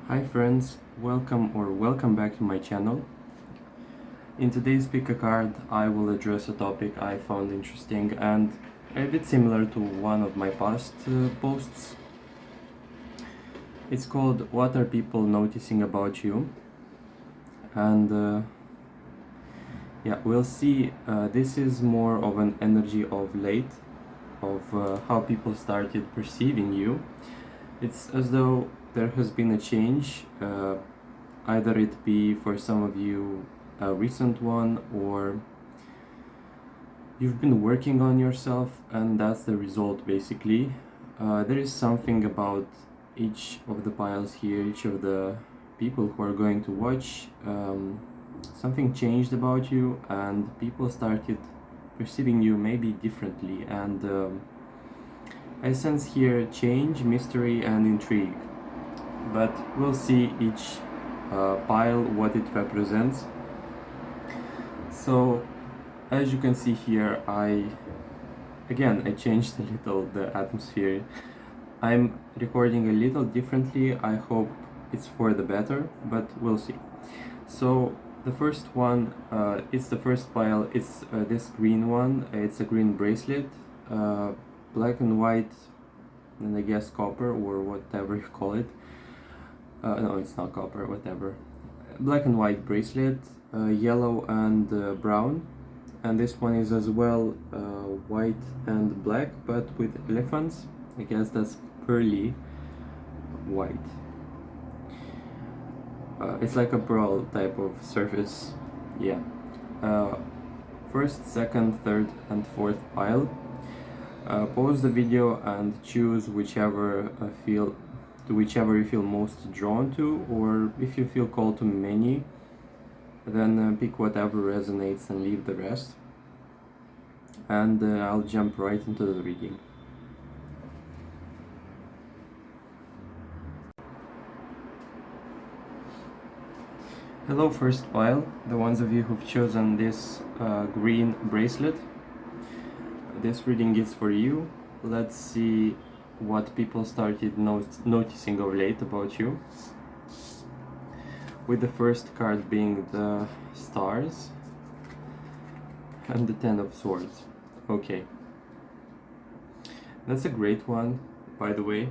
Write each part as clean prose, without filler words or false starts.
Hi friends, welcome back to my channel. In today's Pick a Card, I will address a topic I found interesting and a bit similar to one of my past posts. It's called What Are People Noticing About You? And we'll see. This is more of an energy of late, of how people started perceiving you. It's as though there has been a change, either it be for some of you a recent one, or you've been working on yourself and that's the result basically. There is something about each of the piles here, each of the people who are going to watch. Something changed about you and people started perceiving you maybe differently, and I sense here change, mystery and intrigue, but we'll see each pile what it represents. So as you can see here, I changed a little the atmosphere. I'm recording a little differently. I hope it's for the better, but we'll see. So the first one, it's the first pile. It's this green one. It's a green bracelet, black and white, and I guess copper or whatever you call it. No, it's not copper, whatever. Black and white bracelet, yellow and brown. And this one is as well white and black, but with elephants. I guess that's pearly white. It's like a pearl type of surface. Yeah. First, second, third, and fourth pile. Pause the video and choose whichever you feel most drawn to, or if you feel called to many, then pick whatever resonates and leave the rest. And I'll jump right into the reading. Hello first pile, the ones of you who've chosen this green bracelet. This reading is for you. Let's see what people started noticing of late about you. With the first card being the stars and the Ten of Swords. Okay. That's a great one, by the way.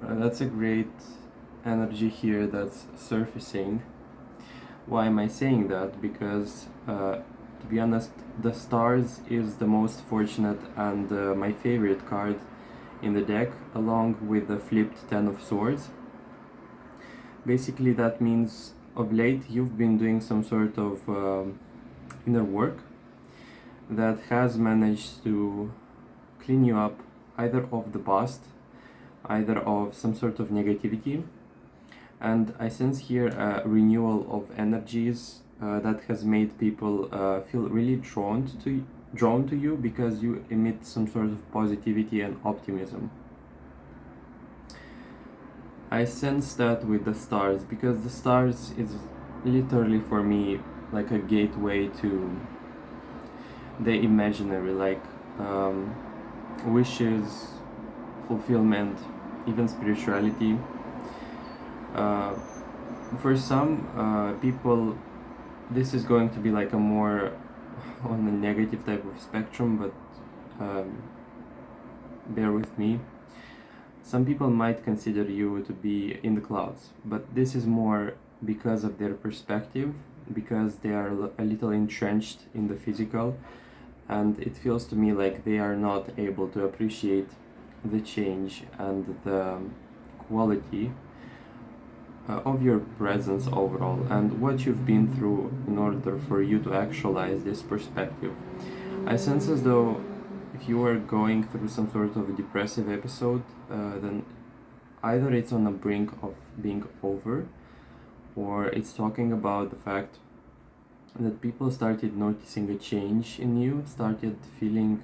That's a great energy here that's surfacing. Why am I saying that? Because to be honest, the stars is the most fortunate and my favorite card in the deck, along with the flipped Ten of Swords. Basically that means of late you've been doing some sort of inner work that has managed to clean you up either of the past, either of some sort of negativity. And I sense here a renewal of energies that has made people feel really drawn to you, because you emit some sort of positivity and optimism. I sense that with the stars, because the stars is literally for me like a gateway to the imaginary, like wishes, fulfillment, even spirituality. For some people, this is going to be like a more on the negative type of spectrum, but bear with me. Some people might consider you to be in the clouds, but this is more because of their perspective, because they are a little entrenched in the physical, and it feels to me like they are not able to appreciate the change and the quality of your presence overall and what you've been through in order for you to actualize this perspective. I sense as though if you are going through some sort of a depressive episode, then either it's on the brink of being over, or it's talking about the fact that people started noticing a change in you, started feeling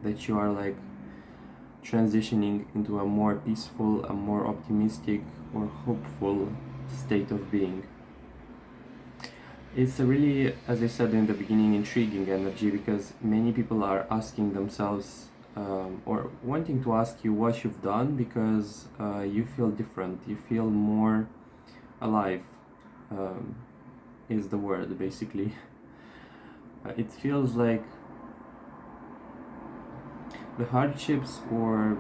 that you are like transitioning into a more peaceful, a more optimistic or hopeful state of being. It's a really, as I said in the beginning, intriguing energy, because many people are asking themselves or wanting to ask you what you've done, because you feel different, you feel more alive, is the word basically. It feels like the hardships or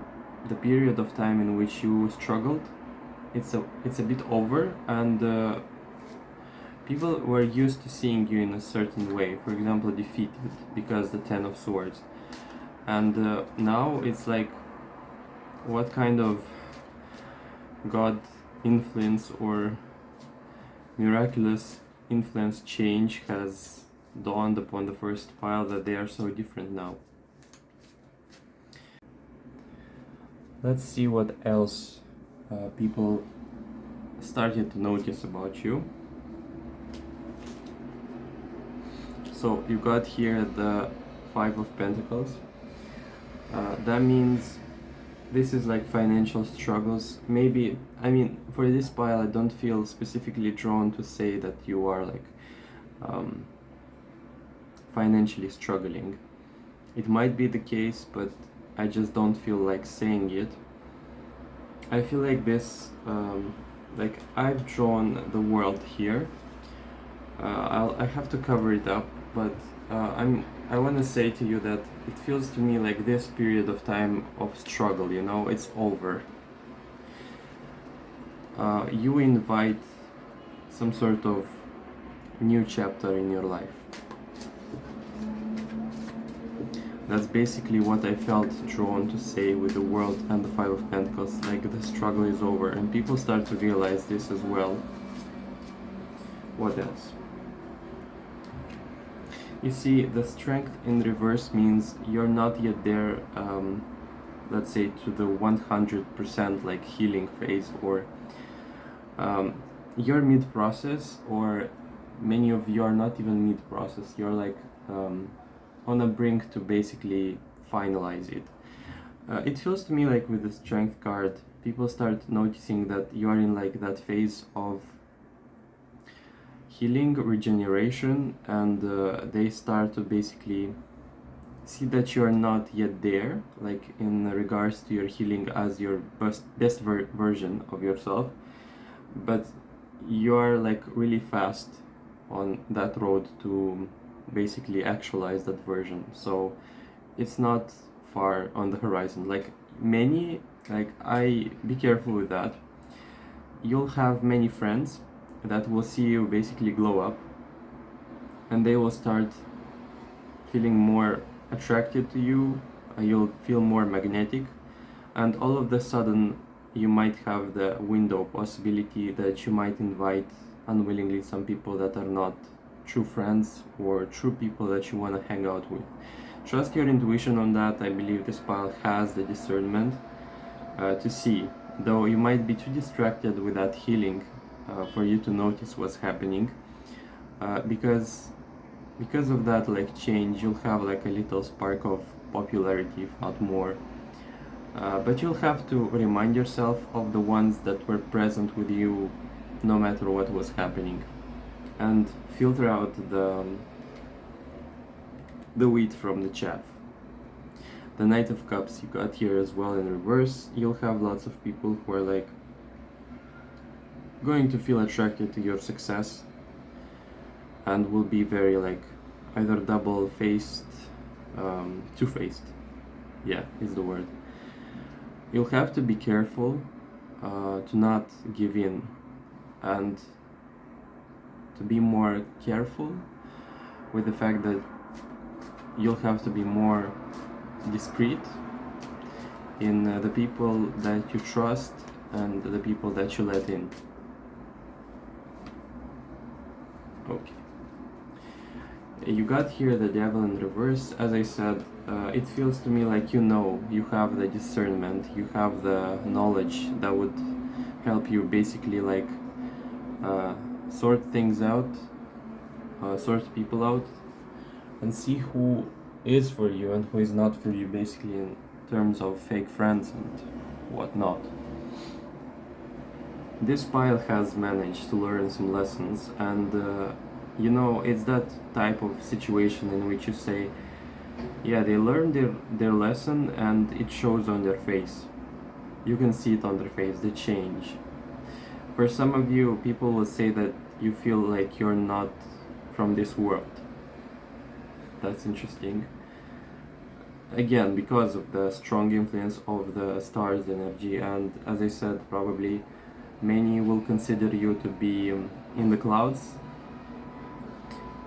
the period of time in which you struggled, it's a bit over, and people were used to seeing you in a certain way, for example defeated, because the Ten of Swords, and now it's like, what kind of god influence or miraculous influence change has dawned upon the first pile that they are so different now. Let's see what else people started to notice about you. So you got here the Five of Pentacles. That means this is like financial struggles. Maybe, I mean, for this pile I don't feel specifically drawn to say that you are like financially struggling. It might be the case, but I just don't feel like saying it. I feel like this, like I've drawn the world here. I have to cover it up, but I want to say to you that it feels to me like this period of time of struggle, you know, it's over. You invite some sort of new chapter in your life. That's basically what I felt drawn to say with the World and the Five of Pentacles, like the struggle is over, and people start to realize this as well. What else? You see, the Strength in reverse means you're not yet there, let's say, to the 100% like healing phase, or you're mid-process, or many of you are not even mid-process, you're like on a brink to basically finalize it. It feels to me like with the Strength card, people start noticing that you are in like that phase of healing, regeneration, and they start to basically see that you are not yet there, like in regards to your healing as your best version of yourself, but you are like really fast on that road to basically actualize that version. So it's not far on the horizon. Like many, like I be careful with that. You'll have many friends that will see you basically glow up, and they will start feeling more attracted to you. You'll feel more magnetic, and all of the sudden you might have the window possibility that you might invite unwillingly some people that are not true friends or true people that you want to hang out with. Trust your intuition on that. I believe this pile has the discernment to see, though you might be too distracted with that healing for you to notice what's happening, because of that like change, you'll have like a little spark of popularity, if not more, but you'll have to remind yourself of the ones that were present with you no matter what was happening, and filter out the wheat from the chaff. The Knight of Cups you got here as well in reverse. You'll have lots of people who are like going to feel attracted to your success, and will be very like either double-faced, two-faced, yeah, is the word. You'll have to be careful to not give in, and to be more careful with the fact that you'll have to be more discreet in the people that you trust and the people that you let in. Okay. You got here the Devil in reverse. As I said, it feels to me like you have the discernment, you have the knowledge that would help you basically like sort things out, sort people out, and see who is for you and who is not for you, basically in terms of fake friends and whatnot. This pile has managed to learn some lessons, and it's that type of situation in which you say, Yeah, they learn their lesson and it shows on their face. You can see it on their face, the change. For some of you, people will say that you feel like you're not from this world. That's interesting. Again, because of the strong influence of the stars energy, and as I said, probably many will consider you to be in the clouds,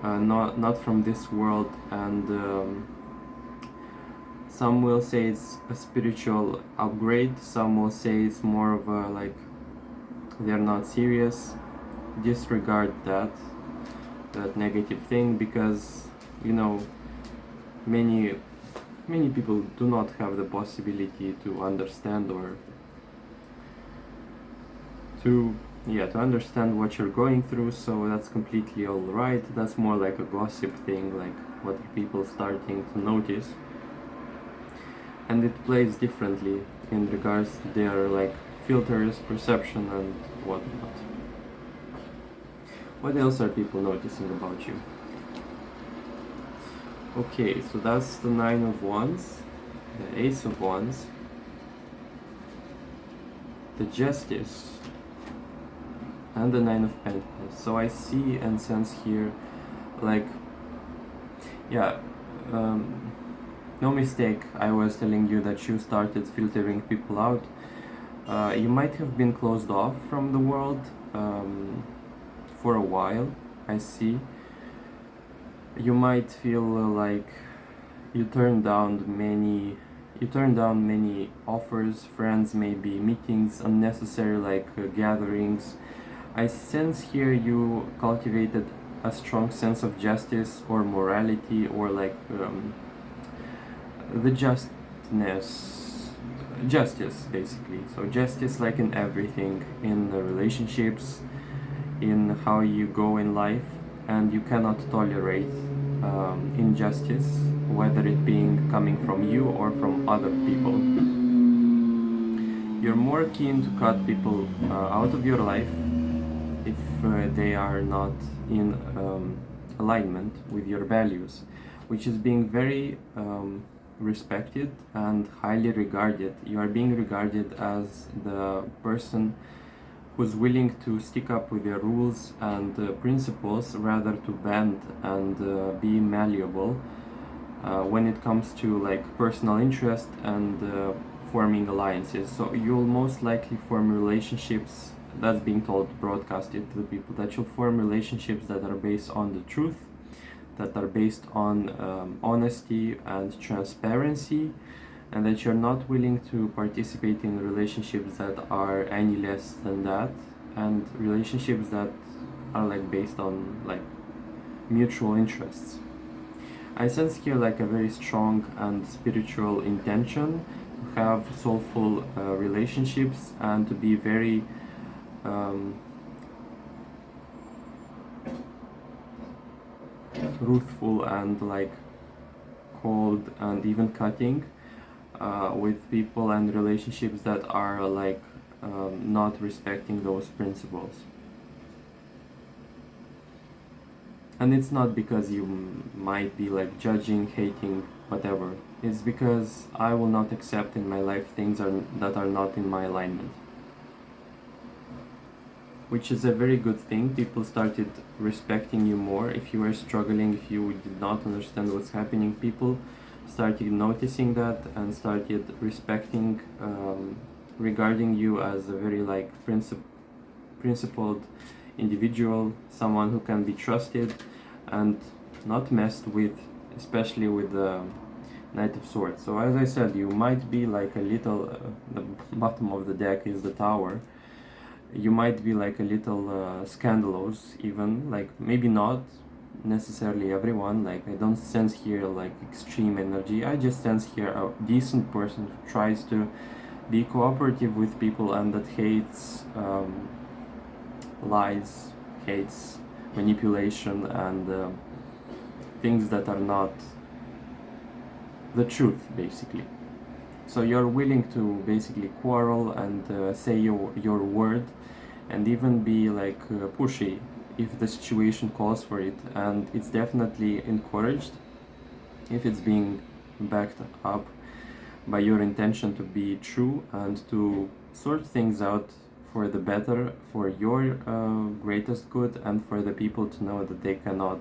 not from this world, and some will say it's a spiritual upgrade, some will say it's more of a like they're not serious. Disregard that negative thing, because you know many many people do not have the possibility to understand or to to understand what you're going through, so that's completely all right. That's more like a gossip thing, like what are people starting to notice, and it plays differently in regards to their like filters, perception, and whatnot. What else are people noticing about you? Okay, so that's the Nine of Wands, the Ace of Wands, the Justice, and the Nine of Pentacles. So I see and sense here, like, yeah, no mistake, I was telling you that you started filtering people out. You might have been closed off from the world for a while, I see. You might feel like you turned down many offers, friends, maybe meetings, unnecessary like gatherings. I sense here you cultivated a strong sense of justice or morality, or like the justice basically. So justice like in everything, in the relationships, in how you go in life, and you cannot tolerate injustice, whether it being coming from you or from other people. You're more keen to cut people out of your life if they are not in alignment with your values, which is being very respected and highly regarded. You are being regarded as the person who's willing to stick up with their rules and principles rather to bend and be malleable when it comes to like personal interest and forming alliances. So you'll most likely form relationships, that's being told, broadcasted to the people, that you'll form relationships that are based on the truth, that are based on honesty and transparency, and that you're not willing to participate in relationships that are any less than that, and relationships that are like based on like mutual interests. I sense here like a very strong and spiritual intention to have soulful relationships and to be very truthful and like cold and even cutting with people and relationships that are like not respecting those principles. And it's not because you might be like judging, hating, whatever. It's because I will not accept in my life things that are not in my alignment. Which is a very good thing. People started respecting you more. If you were struggling, if you did not understand what's happening, people started noticing that and started respecting, regarding you as a very like principled individual, someone who can be trusted and not messed with, especially with the Knight of Swords. So as I said, you might be like a little, the bottom of the deck is the Tower. You might be like a little scandalous, even, like maybe not necessarily everyone, like I don't sense here like extreme energy. I just sense here a decent person who tries to be cooperative with people and that hates lies, hates manipulation and things that are not the truth, basically. So you're willing to basically quarrel and say your word, and even be like pushy if the situation calls for it, and it's definitely encouraged. if it's being backed up by your intention to be true and to sort things out for the better, for your greatest good, and for the people to know that they cannot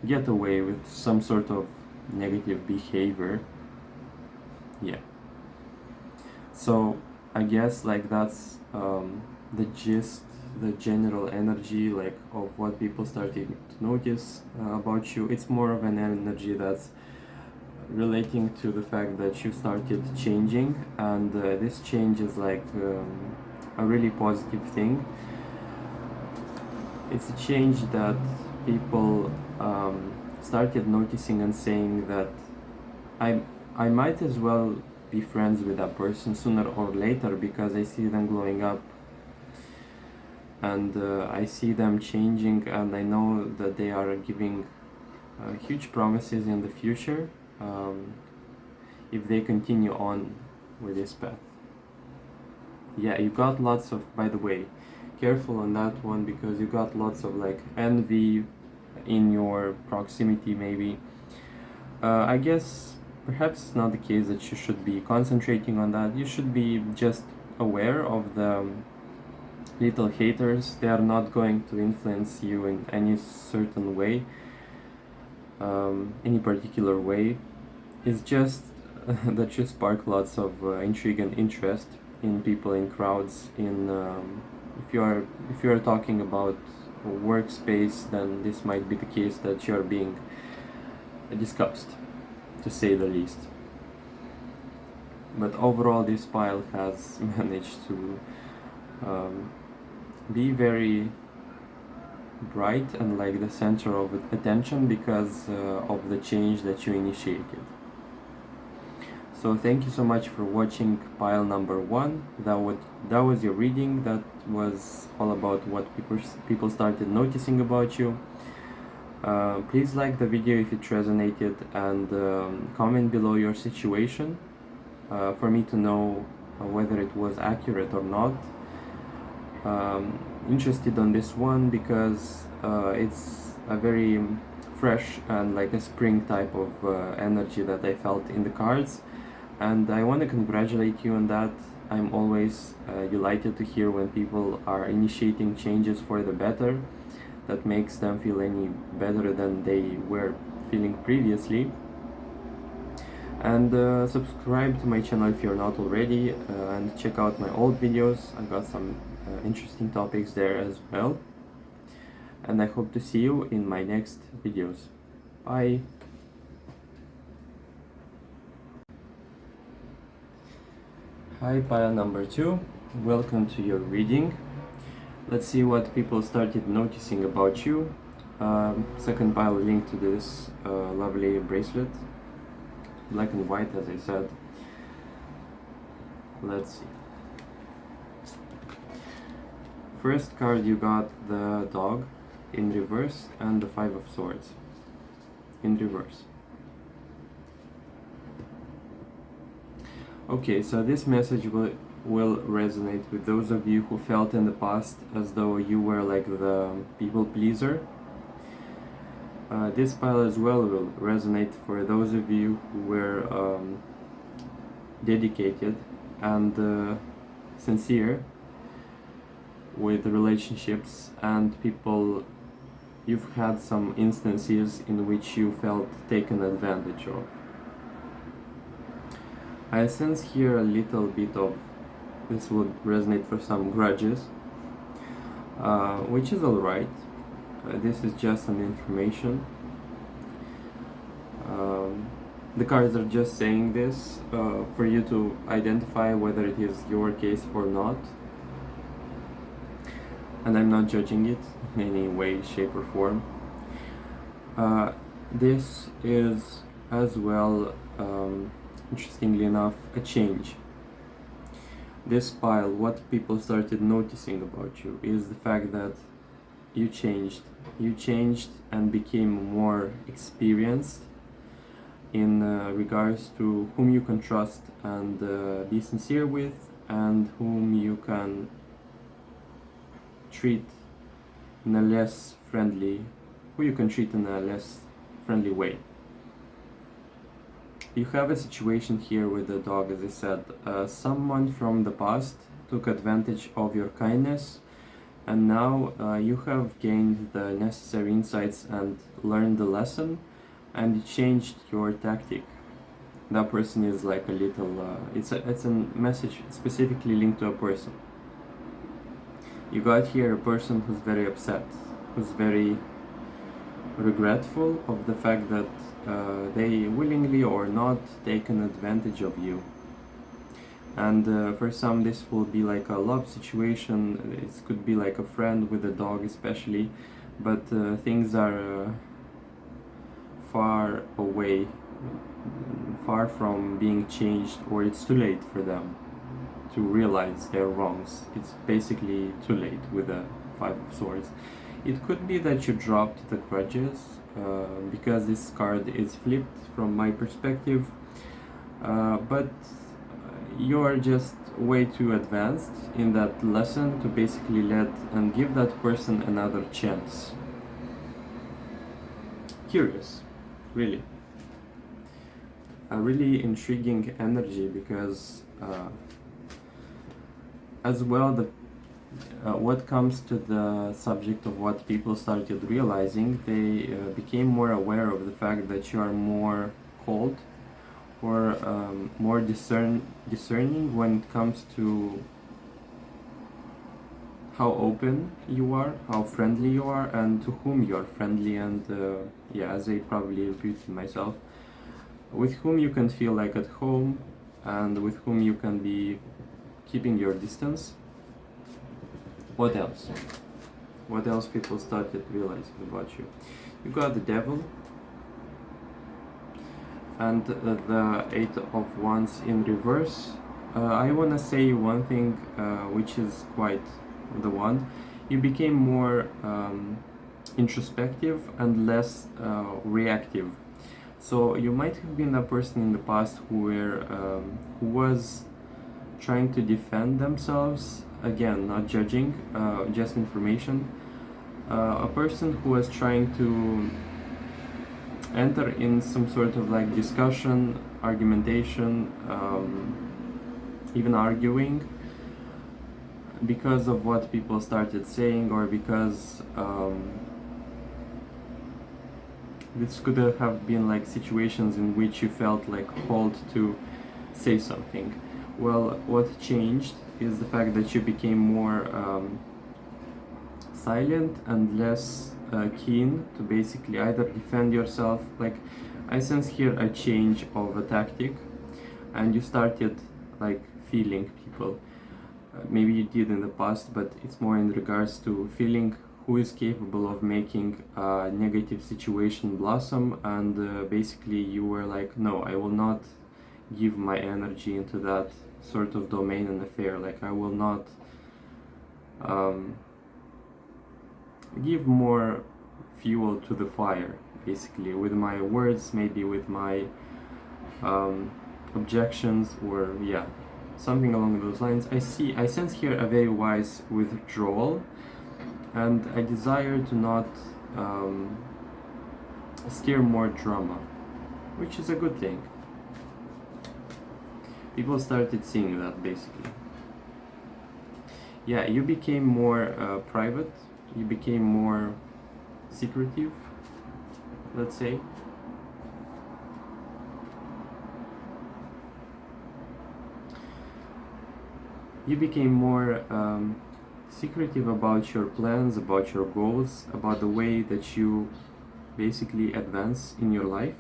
get away with some sort of negative behavior. Yeah. So I guess like that's the gist, the general energy like of what people started to notice about you. It's more of an energy that's relating to the fact that you started changing, and this change is like a really positive thing. It's a change that people started noticing and saying that I I might as well be friends with that person sooner or later, because I see them growing up, and I see them changing, and I know that they are giving huge promises in the future if they continue on with this path. Yeah, you got lots of, by the way, careful on that one, because you got lots of like envy in your proximity maybe. I guess perhaps it's not the case that you should be concentrating on that. You should be just aware of the little haters. They are not going to influence you in any certain way, any particular way. It's just that you spark lots of intrigue and interest in people, in crowds, in if you are talking about a workspace, then this might be the case that you are being discussed, to say the least. But overall, this pile has managed to be very bright and like the center of attention because of the change that you initiated. So thank you so much for watching pile number 1. That was your reading. That was all about what people started noticing about you. Please like the video if it resonated, and comment below your situation for me to know whether it was accurate or not. Interested on this one because it's a very fresh and like a spring type of energy that I felt in the cards, and I want to congratulate you on that. I'm always delighted to hear when people are initiating changes for the better that makes them feel any better than they were feeling previously. And subscribe to my channel if you're not already, and check out my old videos. I got some interesting topics there as well, and I hope to see you in my next videos. Bye. Hi, pile number 2. Welcome to your reading. Let's see what people started noticing about you. Second pile linked to this lovely bracelet, black and white, as I said. Let's see. First card, you got the dog in reverse and the 5 of swords in reverse. Okay, so this message will resonate with those of you who felt in the past as though you were like the people pleaser. This pile as well will resonate for those of you who were dedicated and sincere with relationships, and people, you've had some instances in which you felt taken advantage of. I sense here a little bit of, this would resonate for some grudges, which is alright. This is just some information. The cards are just saying this for you to identify whether it is your case or not. And I'm not judging it in any way, shape or form. This is as well, interestingly enough, a change. This pile, what people started noticing about you is the fact that you changed. You changed and became more experienced in regards to whom you can trust and be sincere with, and whom you can treat in a less friendly, way. You have a situation here with the dog, as I said. Someone from the past took advantage of your kindness, and now you have gained the necessary insights and learned the lesson, and you changed your tactic. That person is like a little, it's a message specifically linked to a person. You got here a person who's very upset, who's very regretful of the fact that they willingly or not taken advantage of you. And for some this will be like a love situation, it could be like a friend with a dog especially, but things are far away, far from being changed, or it's too late for them to realize their wrongs. It's basically too late with the Five of Swords. It could be that you dropped the grudges, because this card is flipped from my perspective, but you're just way too advanced in that lesson to basically let and give that person another chance. Curious, really. A really intriguing energy, because as well what comes to the subject of what people started realizing, they became more aware of the fact that you are more cold, or more discerning when it comes to how open you are, how friendly you are, and to whom you are friendly, and yeah, as I probably repeated myself, with whom you can feel like at home, and with whom you can be keeping your distance. What else? What else people started realizing about you? You got the Devil, and the Eight of Wands in reverse. I want to say one thing, which is quite the one. You became more introspective and less reactive. So you might have been a person in the past who was trying to defend themselves. Again, not judging, just information. A person who was trying to enter in some sort of like discussion, argumentation, even arguing, because of what people started saying, or because this could have been like situations in which you felt like called to say something. Well, what changed is the fact that you became more silent and less keen to basically either defend yourself. Like, I sense here a change of a tactic, and you started like feeling people. Maybe you did in the past, but it's more in regards to feeling who is capable of making a negative situation blossom, and basically you were like, no, I will not give my energy into that sort of domain and affair. Like, I will not give more fuel to the fire, basically, with my words, maybe with my objections, or yeah, something along those lines. I sense here a very wise withdrawal, and I desire to not steer more drama, which is a good thing. People started seeing that, basically. Yeah, you became more private, you became more secretive, let's say. You became more secretive about your plans, about your goals, about the way that you basically advance in your life,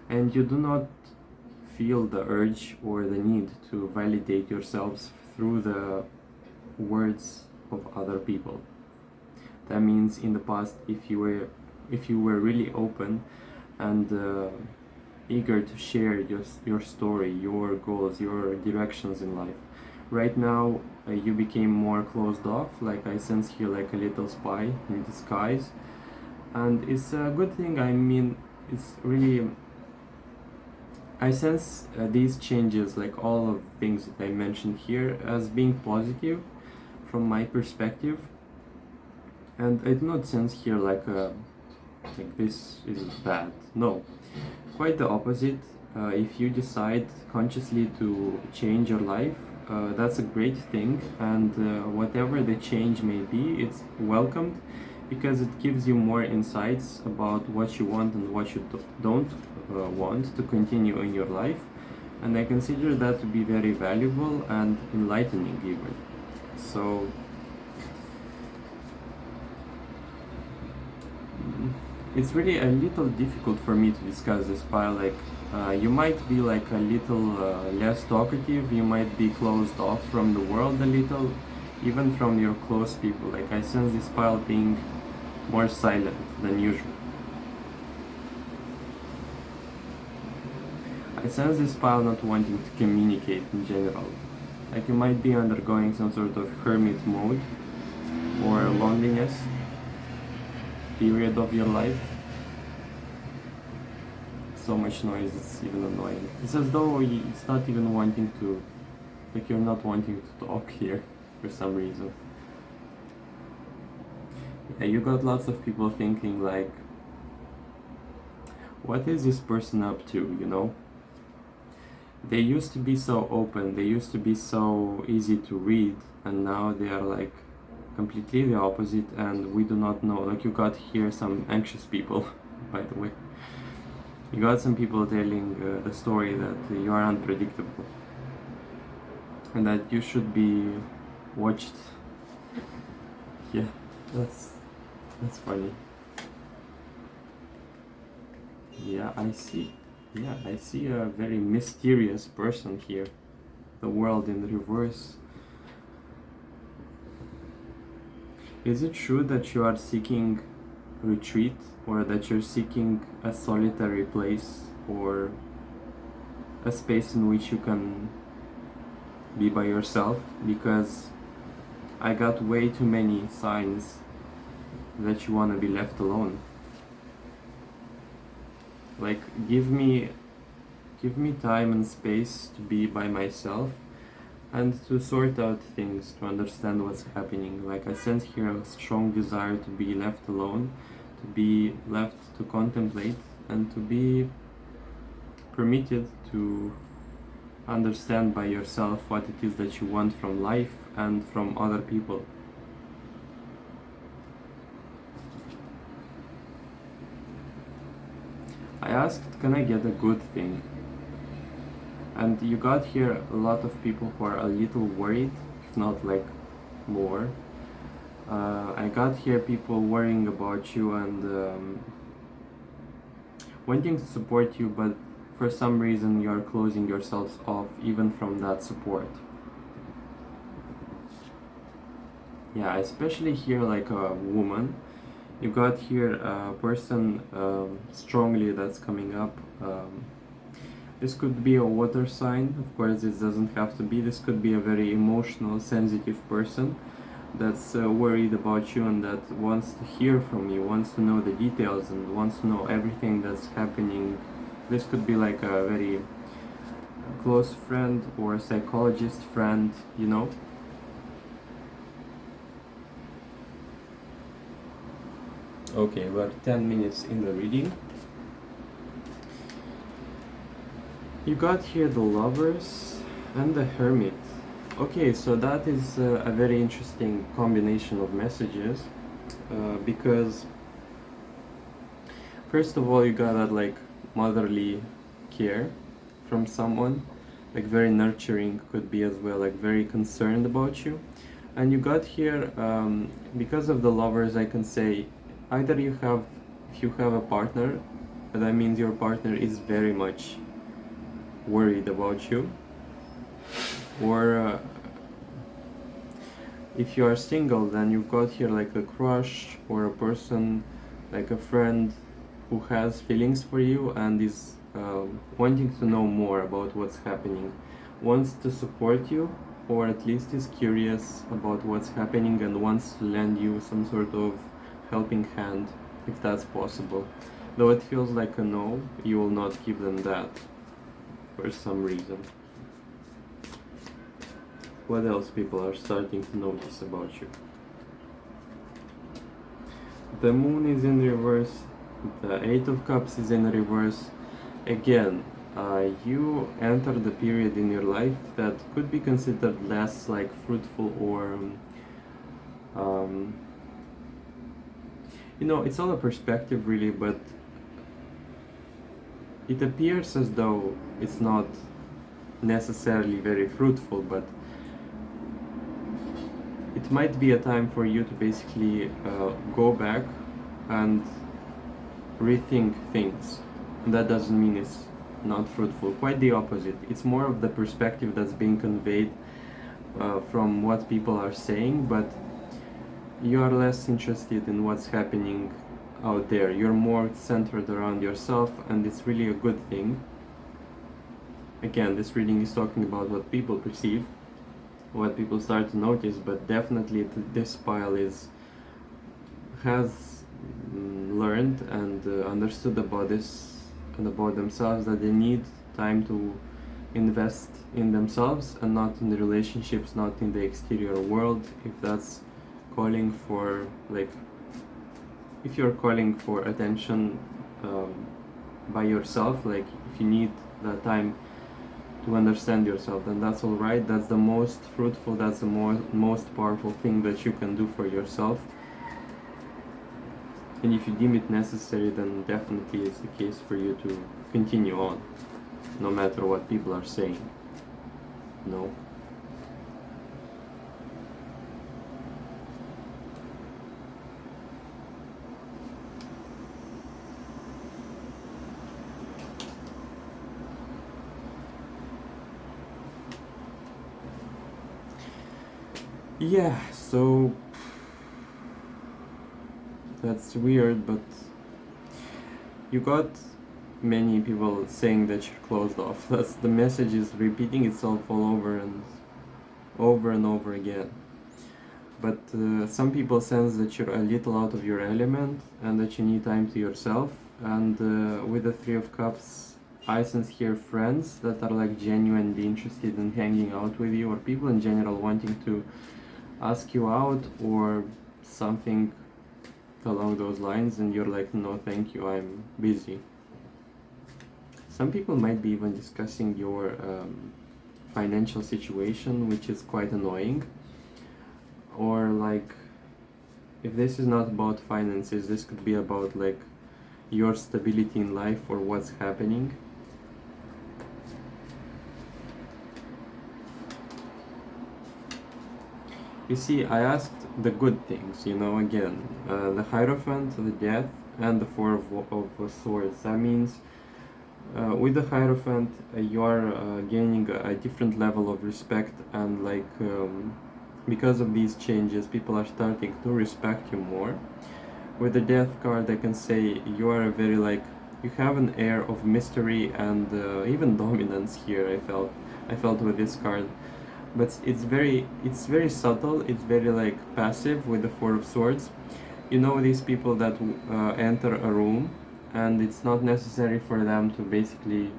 and you do not feel the urge or the need to validate yourselves through the words of other people. That means in the past, if you were really open and eager to share your story, your goals, your directions in life, right now you became more closed off. Like, I sense here like a little spy in disguise, and it's a good thing. I mean, it's really, I sense these changes, like all of the things that I mentioned here, as being positive from my perspective, and I do not sense here like this is bad. No, quite the opposite. If you decide consciously to change your life, that's a great thing, and whatever the change may be, it's welcomed because it gives you more insights about what you want and what you don't want to continue in your life. And I consider that to be very valuable and enlightening, even. So, it's really a little difficult for me to discuss this file. Like, you might be like a little less talkative, you might be closed off from the world a little, even from your close people. Like, I sense this file being more silent than usual. I sense this file not wanting to communicate in general. Like, you might be undergoing some sort of hermit mode or loneliness period of your life. So much noise, it's even annoying. It's as though it's not even wanting to, like, you're not wanting to talk here for some reason. Yeah, you got lots of people thinking like, what is this person up to, you know? They used to be so open, they used to be so easy to read, and now they are like completely the opposite, and we do not know. Like, you got here some anxious people, by the way. You got some people telling the story that you are unpredictable and that you should be watched. Yeah, that's funny. Yeah, I see. Yeah, I see a very mysterious person here. The world in reverse. Is it true that you are seeking retreat, or that you're seeking a solitary place, or a space in which you can be by yourself? Because I got way too many signs that you want to be left alone. Like, give me time and space to be by myself and to sort out things, to understand what's happening. Like, I sense here a strong desire to be left alone, to be left to contemplate, and to be permitted to understand by yourself what it is that you want from life and from other people. I asked, can I get a good thing? And you got here a lot of people who are a little worried, if not like more. I got here people worrying about you and wanting to support you, but for some reason you are closing yourselves off even from that support. Yeah, especially here, like a woman. You got here a person strongly that's coming up. This could be a water sign, of course this doesn't have to be. This could be a very emotional, sensitive person that's worried about you and that wants to hear from you, wants to know the details and wants to know everything that's happening. This could be like a very close friend or a psychologist friend, you know. Okay, we're 10 minutes in the reading. You got here the Lovers and the Hermit. Okay, so that is a very interesting combination of messages because first of all you got that like motherly care from someone, like very nurturing, could be as well, like very concerned about you. And you got here because of the Lovers, I can say either if you have a partner, that means your partner is very much worried about you, or if you are single, then you've got here like a crush or a person, like a friend who has feelings for you and is wanting to know more about what's happening, wants to support you, or at least is curious about what's happening and wants to lend you some sort of helping hand, if that's possible. Though it feels like a no, you will not give them that for some reason. What else people are starting to notice about you? The Moon is in reverse, the Eight of Cups is in reverse. Again, you enter the period in your life that could be considered less like fruitful or um, it's all a perspective really, but it appears as though it's not necessarily very fruitful, but it might be a time for you to basically go back and rethink things. And that doesn't mean it's not fruitful, quite the opposite. It's more of the perspective that's being conveyed from what people are saying, but you are less interested in what's happening out there. You're more centered around yourself, and it's really a good thing. Again, this reading is talking about what people perceive, what people start to notice, but definitely this pile has learned and understood about this and about themselves, that they need time to invest in themselves and not in the relationships, not in the exterior world. If that's calling for, like, if you're calling for attention by yourself, like if you need that time to understand yourself, then that's all right. That's the most fruitful, that's the most powerful thing that you can do for yourself. And if you deem it necessary, then definitely it's the case for you to continue on, no matter what people are saying. No. Yeah, so that's weird, but you got many people saying that you're closed off. That's the message is repeating itself all over and over again. But some people sense that you're a little out of your element and that you need time to yourself. And with the Three of Cups, I sense here friends that are like genuinely interested in hanging out with you, or people in general wanting to ask you out or something along those lines, and you're like, no thank you, I'm busy. Some people might be even discussing your financial situation, which is quite annoying. Or like, if this is not about finances, this could be about like your stability in life or what's happening. You see, I asked the good things, again, the Hierophant, the Death, and the Four of Swords. That means with the Hierophant, you are gaining a different level of respect, and like because of these changes, people are starting to respect you more. With the Death card, I can say you are very like, you have an air of mystery and even dominance here. I felt with this card. But it's very subtle, it's very like passive with the Four of Swords. These people that enter a room and it's not necessary for them to basically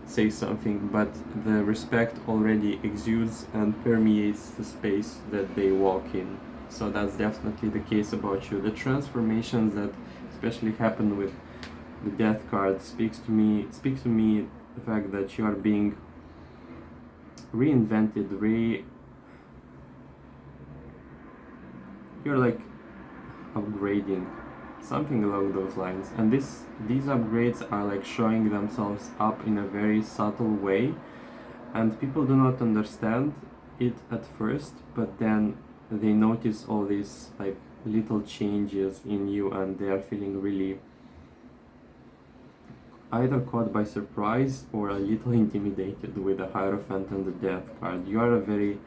say something, but the respect already exudes and permeates the space that they walk in. So that's definitely the case about you. The transformations that especially happen with the Death card speaks to me the fact that you are being reinvented, you're like upgrading, something along those lines. And these upgrades are like showing themselves up in a very subtle way, and people do not understand it at first, but then they notice all these like little changes in you, and they are feeling really either caught by surprise or a little intimidated with the Hierophant and the Death card. You are a very,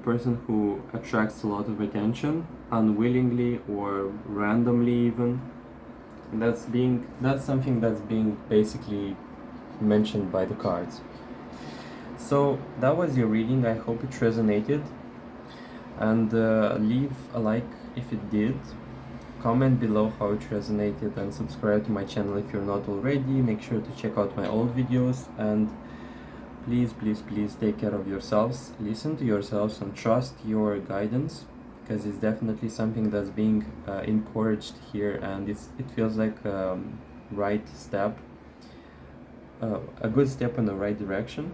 person who attracts a lot of attention, unwillingly or randomly even. And that's something that's being basically mentioned by the cards. So that was your reading. I hope it resonated, and leave a like if it did. Comment below how it resonated, and subscribe to my channel if you're not already. Make sure to check out my old videos, and please take care of yourselves, listen to yourselves, and trust your guidance, because it's definitely something that's being encouraged here, and it feels like right step. a good step in the right direction,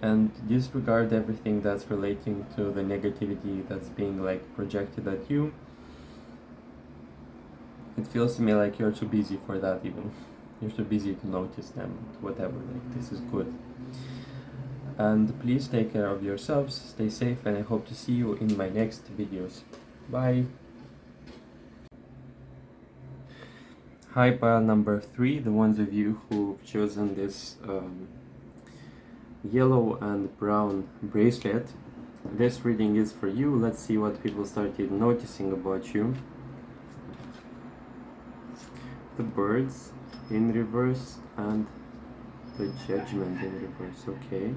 and disregard everything that's relating to the negativity that's being like projected at you. It feels to me like you're too busy for that even. You're too busy to notice them, whatever, like this is good. And please take care of yourselves, stay safe, and I hope to see you in my next videos. Bye! Hi, pile number 3, the ones of you who've chosen this yellow and brown bracelet. This reading is for you. Let's see what people started noticing about you. The birds in reverse and the judgment in reverse, okay.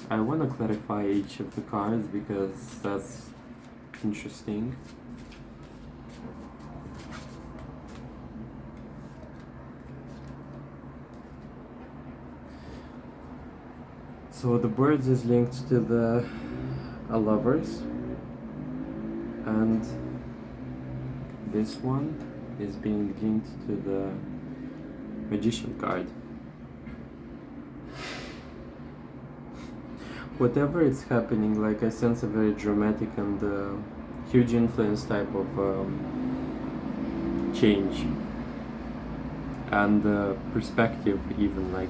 I want to clarify each of the cards because that's interesting. So the birds is linked to the lovers, and this one is being linked to the magician card. Whatever is happening, like I sense a very dramatic and huge influence type of change and perspective, even like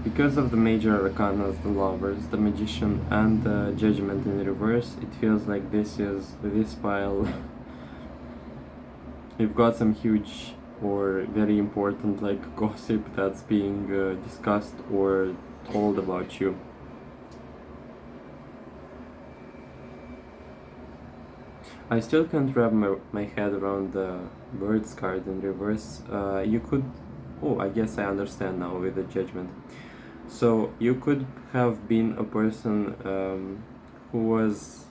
because of the major arcanas, the lovers, the magician, and the judgment in reverse. It feels like this pile. You've got some huge or very important like gossip that's being discussed or told about you. I still can't wrap my head around the birds card in reverse. You could, oh, I guess I understand now with the judgment. So you could have been a person who was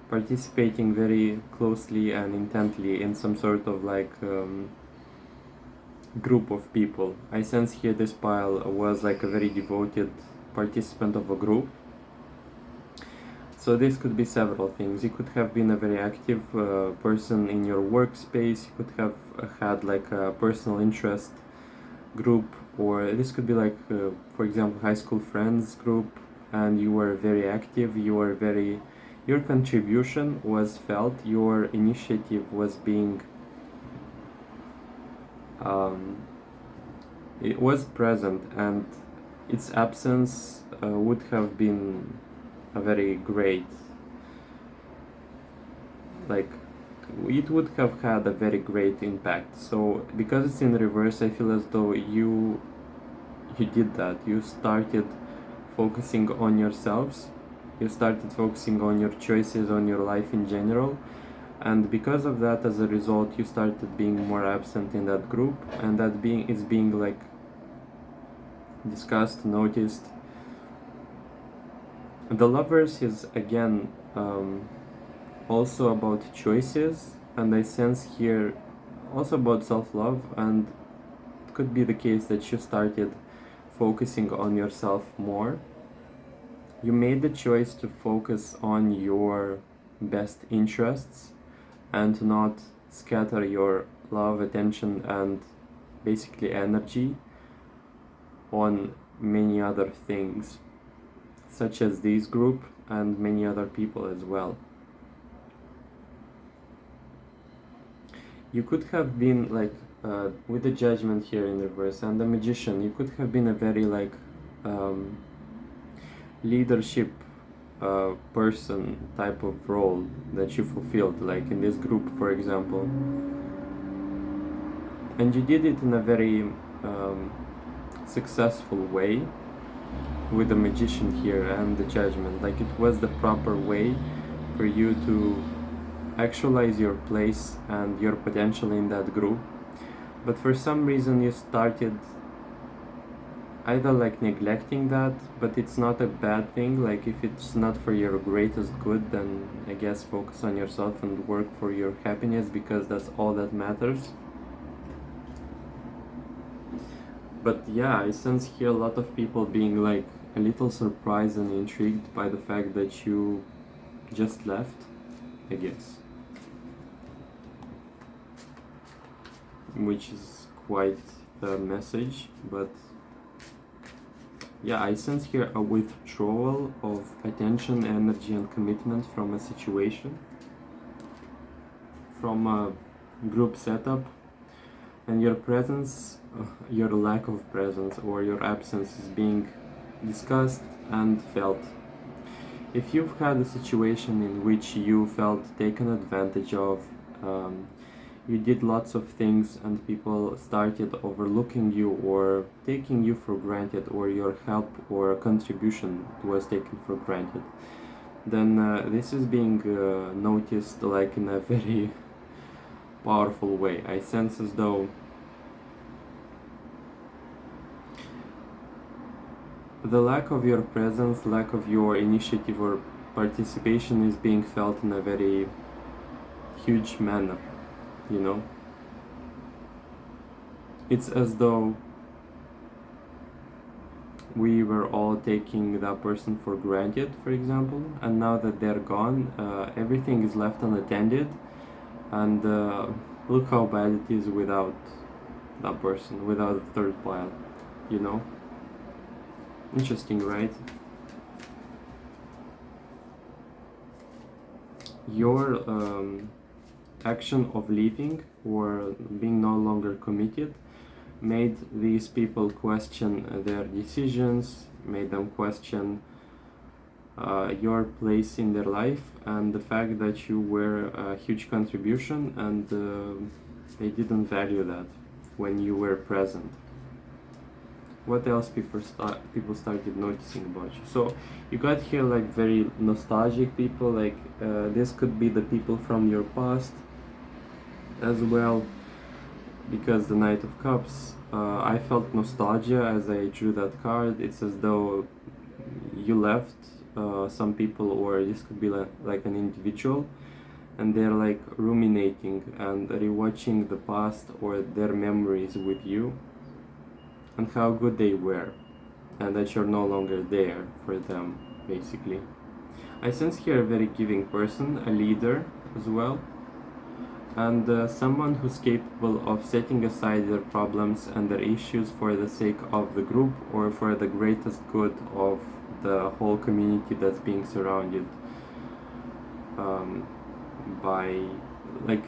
participating very closely and intently in some sort of like group of people. I sense here this pile was like a very devoted participant of a group. So this could be several things. You could have been a very active person in your workspace. You could have had like a personal interest group, or this could be like for example high school friends group, and you were very active, your contribution was felt, your initiative was being it was present, and its absence would have been a very great, like it would have had a very great impact. So because it's in reverse, I feel as though you did that. You started focusing on yourselves, you started focusing on your choices, on your life in general, and because of that, as a result, you started being more absent in that group, and that is being like discussed, noticed. The lovers is again also about choices, and I sense here also about self-love, and it could be the case that you started focusing on yourself more. You made the choice to focus on your best interests and to not scatter your love, attention, and basically energy on many other things, such as this group and many other people as well. You could have been like with the judgment here in reverse and the magician, you could have been a very like leadership person type of role that you fulfilled, like in this group for example, and you did it in a very successful way with the magician here and the judgment. Like it was the proper way for you to actualize your place and your potential in that group, but for some reason you started either like neglecting that, but it's not a bad thing. Like if it's not for your greatest good, then I guess focus on yourself and work for your happiness, because that's all that matters. But yeah, I sense here a lot of people being like a little surprised and intrigued by the fact that you just left, I guess. Which is quite the message, but yeah, I sense here a withdrawal of attention, energy, and commitment from a situation, from a group setup, and your presence, your lack of presence, or your absence is being discussed and felt. If you've had a situation in which you felt taken advantage of, you did lots of things and people started overlooking you or taking you for granted, or your help or contribution was taken for granted, then this is being noticed like in a very powerful way. I sense as though the lack of your presence, lack of your initiative or participation is being felt in a very huge manner, you know? It's as though we were all taking that person for granted, for example, and now that they're gone, everything is left unattended, and look how bad it is without that person, without the third pile, you know? Interesting, right? Your action of leaving or being no longer committed made these people question their decisions, made them question your place in their life and the fact that you were a huge contribution, and they didn't value that when you were present. What else people started noticing about you? So you got here like very nostalgic people, like this could be the people from your past as well, because the Knight of Cups, I felt nostalgia as I drew that card. It's as though you left some people, or this could be like an individual, and they're like ruminating and rewatching the past or their memories with you, and how good they were, and that you're no longer there for them, basically. I sense here a very giving person, a leader as well, and someone who's capable of setting aside their problems and their issues for the sake of the group or for the greatest good of the whole community that's being surrounded by, like,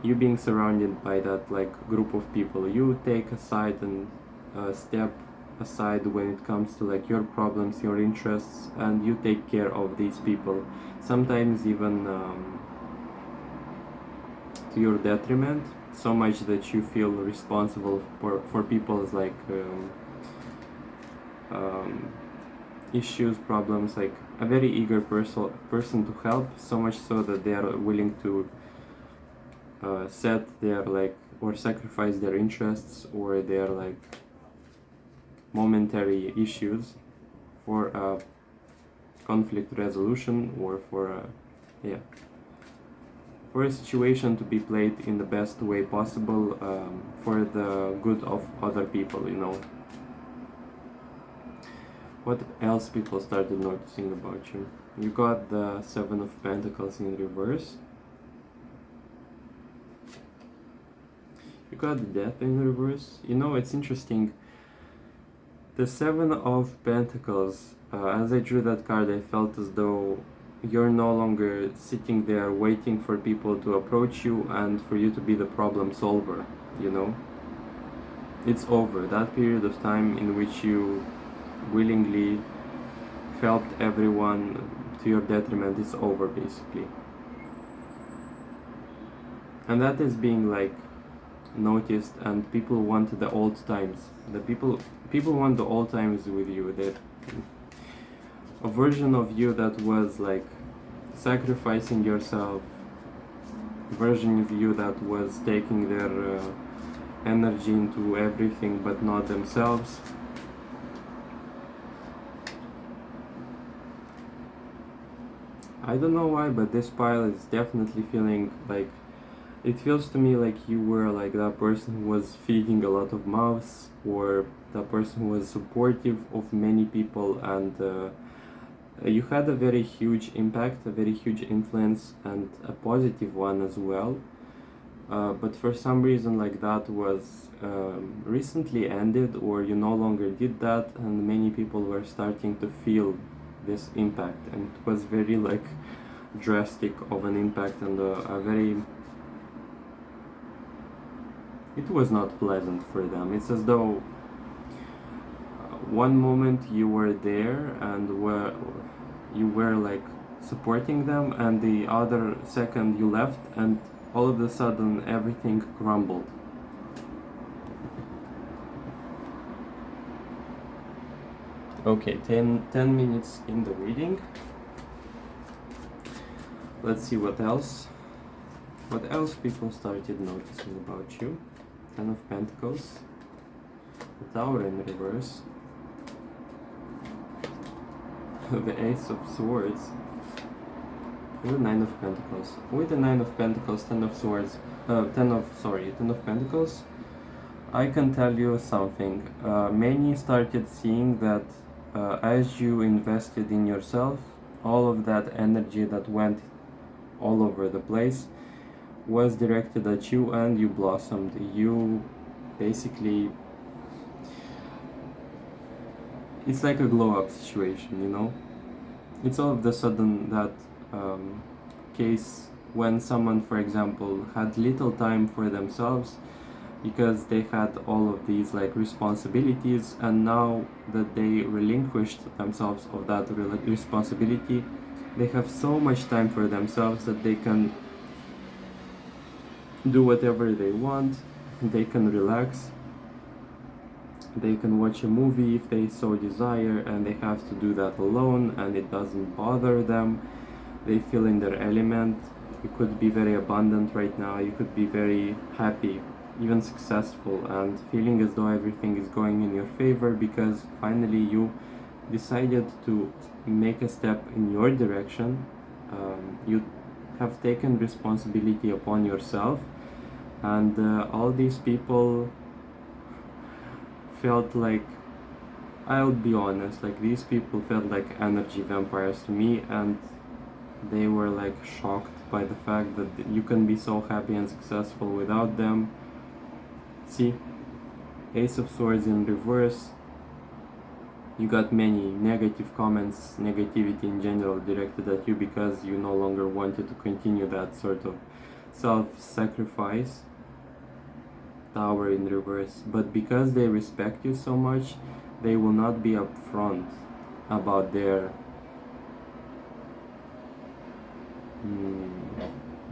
you being surrounded by that like group of people. You take aside and step aside when it comes to like your problems, your interests, and you take care of these people, sometimes even to your detriment, so much that you feel responsible for people's like issues, problems, like a very eager person to help, so much so that they are willing to set their like or sacrifice their interests or their like momentary issues for a conflict resolution, or for a for a situation to be played in the best way possible, for the good of other people, you know. What else people started noticing about you? You got the Seven of Pentacles in reverse. You got the Death in reverse. You know, it's interesting. The Seven of Pentacles, as I drew that card, I felt as though you're no longer sitting there waiting for people to approach you and for you to be the problem solver, you know? It's over. That period of time in which you willingly helped everyone to your detriment is over, basically. And that is being like noticed, and people want the old times. The people want the old times with you, that a version of you that was like sacrificing yourself, version of you that was taking their energy into everything but not themselves. I don't know why, but this pile is definitely feeling like it feels to me like you were like that person who was feeding a lot of mouths, or that person who was supportive of many people, and you had a very huge impact, a very huge influence, and a positive one as well. But for some reason, like that was recently ended, or you no longer did that, and many people were starting to feel this impact, and it was very like drastic of an impact, and a very, it was not pleasant for them. It's as though one moment you were there and you were like supporting them, and the other second you left, and all of a sudden everything crumbled. Okay, 10 minutes in the reading. Let's see what else people started noticing about you. 10 of Pentacles, the Tower in reverse, the Ace of Swords, and the 9 of Pentacles. With the 9 of Pentacles, 10 of Swords, 10 of Pentacles, I can tell you something. Many started seeing that as you invested in yourself, all of that energy that went all over the place was directed at you, and you blossomed. You basically, it's like a glow up situation, you know? It's all of a sudden that case when someone, for example, had little time for themselves because they had all of these like responsibilities, and now that they relinquished themselves of that responsibility, they have so much time for themselves that they can do whatever they want. They can relax, they can watch a movie if they so desire, and they have to do that alone, and it doesn't bother them. They feel in their element. You could be very abundant right now, you could be very happy, even successful, and feeling as though everything is going in your favor because finally you decided to make a step in your direction. You have taken responsibility upon yourself, and all these people felt like, I'll be honest, like these people felt like energy vampires to me, and they were like shocked by the fact that you can be so happy and successful without them. See, Ace of Swords in reverse, you got many negative comments, negativity in general directed at you because you no longer wanted to continue that sort of self-sacrifice. Tower in reverse, but because they respect you so much, they will not be upfront about their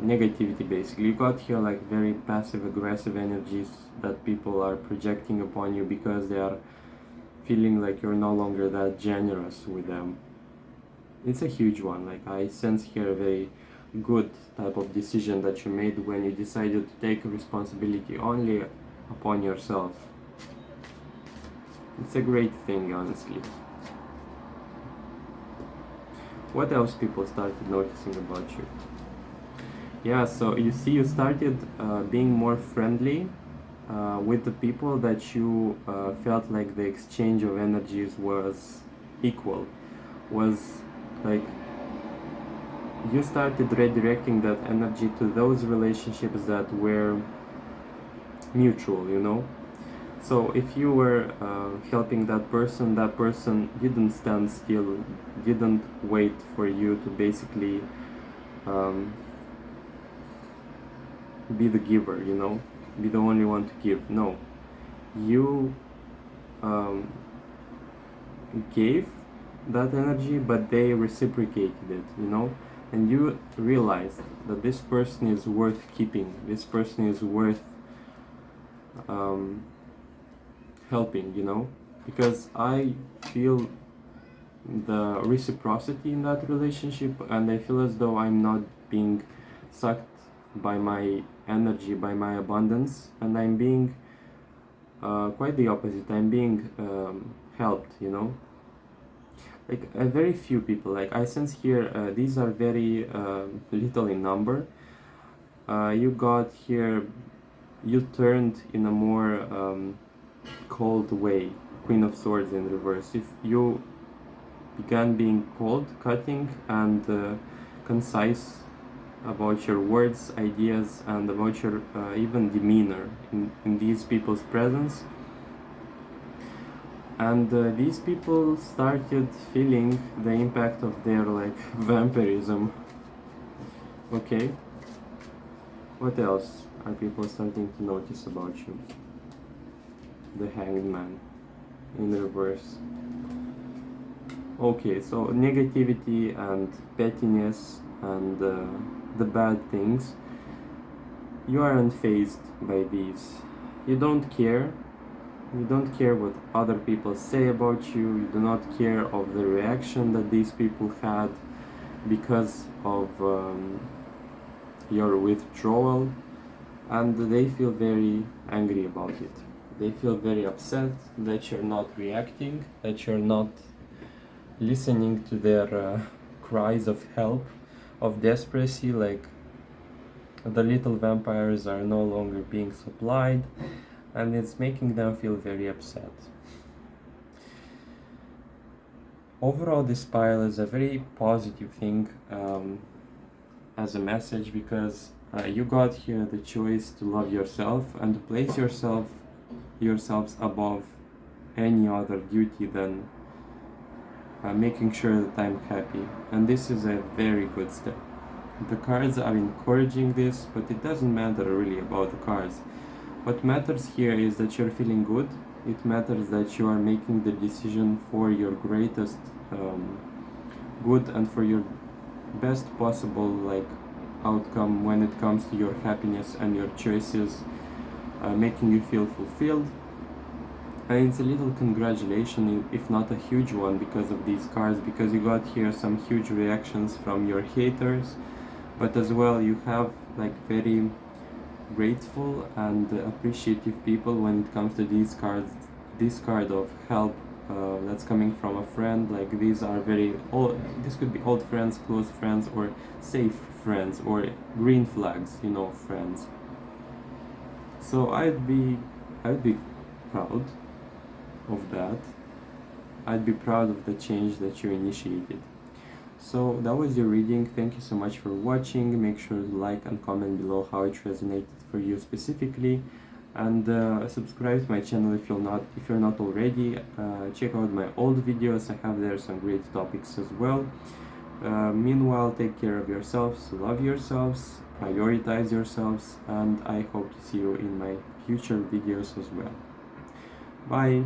negativity. Basically, you got here like very passive aggressive energies that people are projecting upon you because they are feeling like you're no longer that generous with them. It's a huge one. Like I sense here a very good type of decision that you made when you decided to take responsibility only upon yourself. It's a great thing, honestly. What else people started noticing about you? Yeah, so you see, you started being more friendly with the people that you felt like the exchange of energies was equal, was like you started redirecting that energy to those relationships that were mutual, you know? So if you were helping that person didn't stand still, didn't wait for you to basically be the giver, you know? Be the only one to give. No. You gave that energy, but they reciprocated it, you know? And you realized that this person is worth keeping, this person is worth helping, you know? Because I feel the reciprocity in that relationship, and I feel as though I'm not being sucked by my energy, by my abundance, and I'm being quite the opposite. I'm being helped, you know? Like very few people, like I sense here, these are very little in number, You got here, you turned in a more cold way, Queen of Swords in reverse. If you began being cold, cutting, and concise about your words, ideas, and about your even demeanor in these people's presence. And these people started feeling the impact of their like vampirism. Okay, what else are people starting to notice about you? The Hanged Man in reverse. Okay, so negativity and pettiness and the bad things, you are unfazed by these. You don't care. You don't care what other people say about you. You do not care of the reaction that these people had because of your withdrawal, and they feel very angry about it. They feel very upset that you're not reacting, that you're not listening to their cries of help, of desperacy, like the little vampires are no longer being supplied, and it's making them feel very upset. Overall, this pile is a very positive thing as a message, because you got here the choice to love yourself and to place yourselves above any other duty than making sure that I'm happy, and this is a very good step. The cards are encouraging this, but it doesn't matter really about the cards. What matters here is that you're feeling good. It matters that you are making the decision for your greatest good and for your best possible like outcome when it comes to your happiness and your choices, making you feel fulfilled. And it's a little congratulation, if not a huge one, because of these cards, because you got here some huge reactions from your haters, but as well you have like very grateful and appreciative people when it comes to these cards. This card of help that's coming from a friend, like these are very old, this could be old friends, close friends, or safe friends, or green flags, you know, friends. So I'd be proud of that. I'd be proud of the change that you initiated. So that was your reading. Thank you so much for watching. Make sure to like and comment below how it resonated for you specifically, and subscribe to my channel if you're not already. Check out my old videos. I have there some great topics as well. Meanwhile, take care of yourselves, love yourselves, prioritize yourselves, and I hope to see you in my future videos as well. Bye.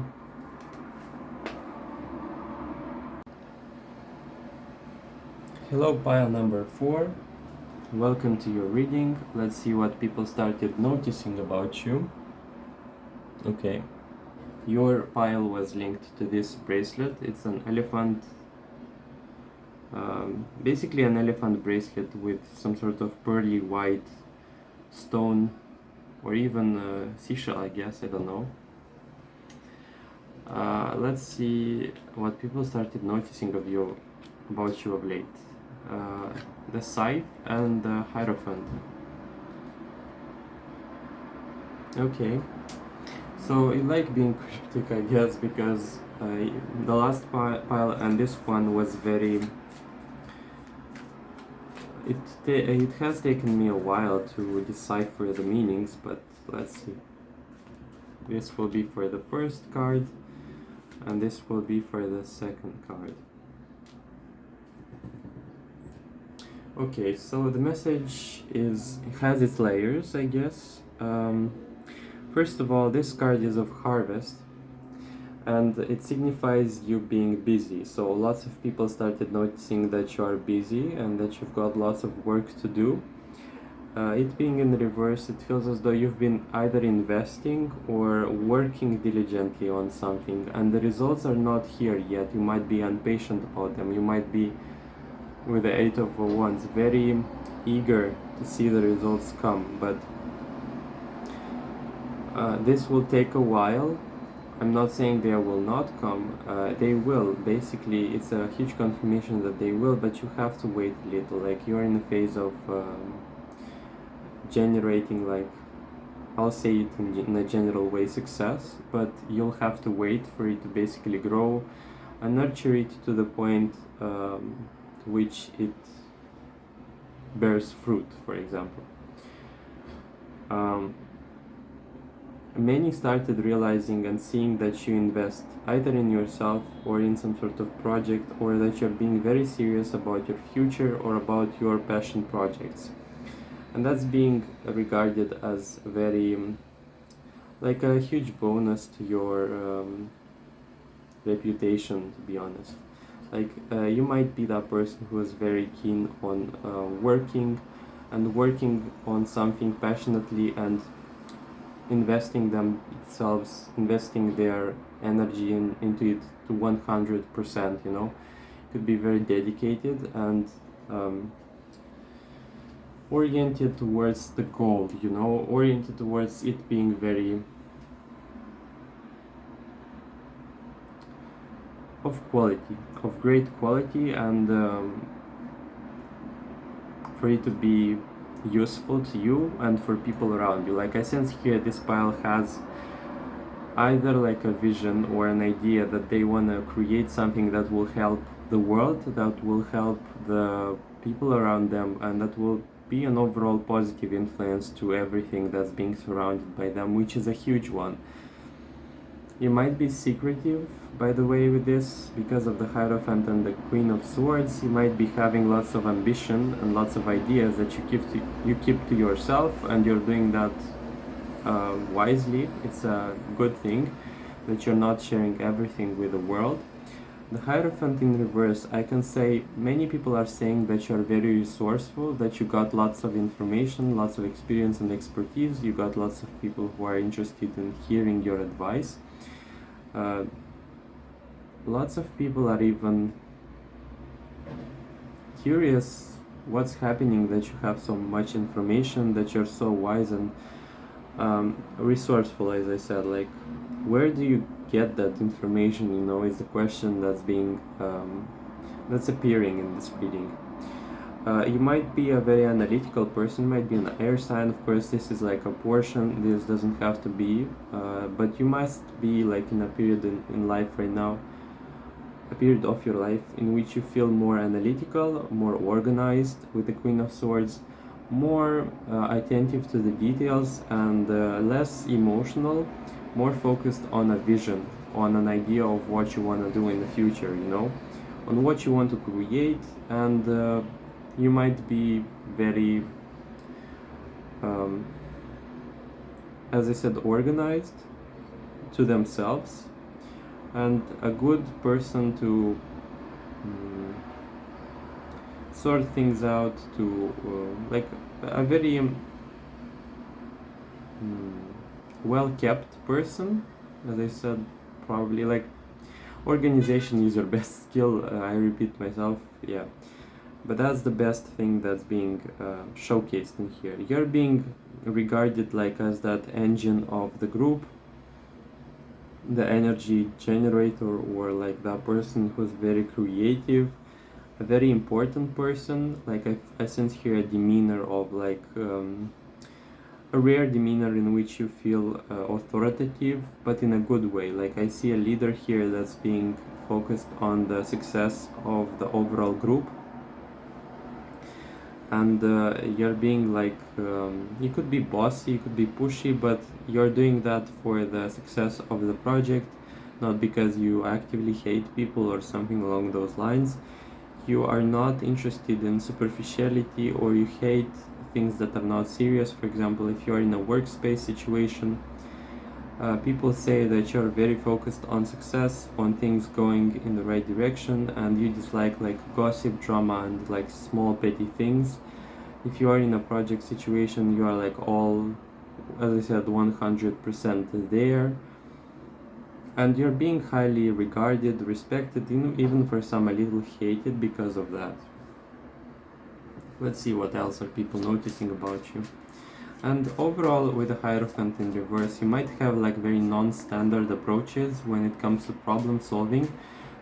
Hello, pile number 4. Welcome to your reading. Let's see what people started noticing about you. Okay. Your pile was linked to this bracelet. It's an elephant, basically an elephant bracelet with some sort of pearly white stone, or even seashell, I guess, I don't know. Let's see what people started noticing about you of late. The Scythe and the Hierophant. Okay, so you like being cryptic, I guess, because the last pile and this one was very... It has taken me a while to decipher the meanings, but let's see. This will be for the first card, and this will be for the second card. Okay, so the message has its layers, I guess. First of all, this card is of harvest, and it signifies you being busy. So lots of people started noticing that you are busy and that you've got lots of work to do. It being in reverse, it feels as though you've been either investing or working diligently on something, and the results are not here yet. You might be impatient about them. You might be, with the 8 of Wands, very eager to see the results come, but this will take a while. I'm not saying they will not come, they will. Basically, it's a huge confirmation that they will, but you have to wait a little. Like, you're in a phase of generating, like, I'll say it in a general way, success, but you'll have to wait for it to basically grow and nurture it to the point to which it bears fruit, for example. Many started realizing and seeing that you invest either in yourself or in some sort of project, or that you're being very serious about your future or about your passion projects. And that's being regarded as very, like a huge bonus to your reputation, to be honest. Like, you might be that person who is very keen on working on something passionately and investing themselves, investing their energy into it to 100%, you know. Could be very dedicated and oriented towards the goal, you know, oriented towards it being very of quality, of great quality, and for it to be useful to you and for people around you. Like, I sense here this pile has either like a vision or an idea that they want to create something that will help the world, that will help the people around them, and that will be an overall positive influence to everything that's being surrounded by them, which is a huge one. You might be secretive, by the way, with this, because of the Hierophant and the Queen of Swords. You might be having lots of ambition and lots of ideas that you keep to yourself, and you're doing that wisely. It's a good thing that you're not sharing everything with the world. The Hierophant in reverse, I can say many people are saying that you're very resourceful, that you got lots of information, lots of experience and expertise, you got lots of people who are interested in hearing your advice. Lots of people are even curious what's happening, that you have so much information, that you're so wise and resourceful, as I said. Like, where do you get that information, you know, is the question that's being that's appearing in this reading. You might be a very analytical person, you might be an air sign. Of course, this is like a portion, this doesn't have to be, but you must be like in a period in life right now, a period of your life in which you feel more analytical, more organized with the Queen of Swords, more attentive to the details, and less emotional, more focused on a vision, on an idea of what you want to do in the future, you know, on what you want to create. And you might be very, as I said, organized to themselves, and a good person to sort things out, to like a very well kept person, as I said. Probably like organization is your best skill. I repeat myself, yeah, but that's the best thing that's being showcased in here. You're being regarded like as that engine of the group, the energy generator, or like that person who's very creative, a very important person. Like, I sense here a demeanor of like a rare demeanor in which you feel authoritative, but in a good way. Like, I see a leader here that's being focused on the success of the overall group, and you're being like, you could be bossy, you could be pushy, but you're doing that for the success of the project, not because you actively hate people or something along those lines. You are not interested in superficiality, or you hate things that are not serious. For example, if you're in a workspace situation, people say that you're very focused on success, on things going in the right direction, and you dislike like gossip, drama, and like small petty things. If you are in a project situation, you are like all, as I said, 100% there, and you're being highly regarded, respected, even for some a little hated because of that. Let's see what else are people noticing about you. And overall, with the Hierophant in reverse, you might have like very non-standard approaches when it comes to problem solving,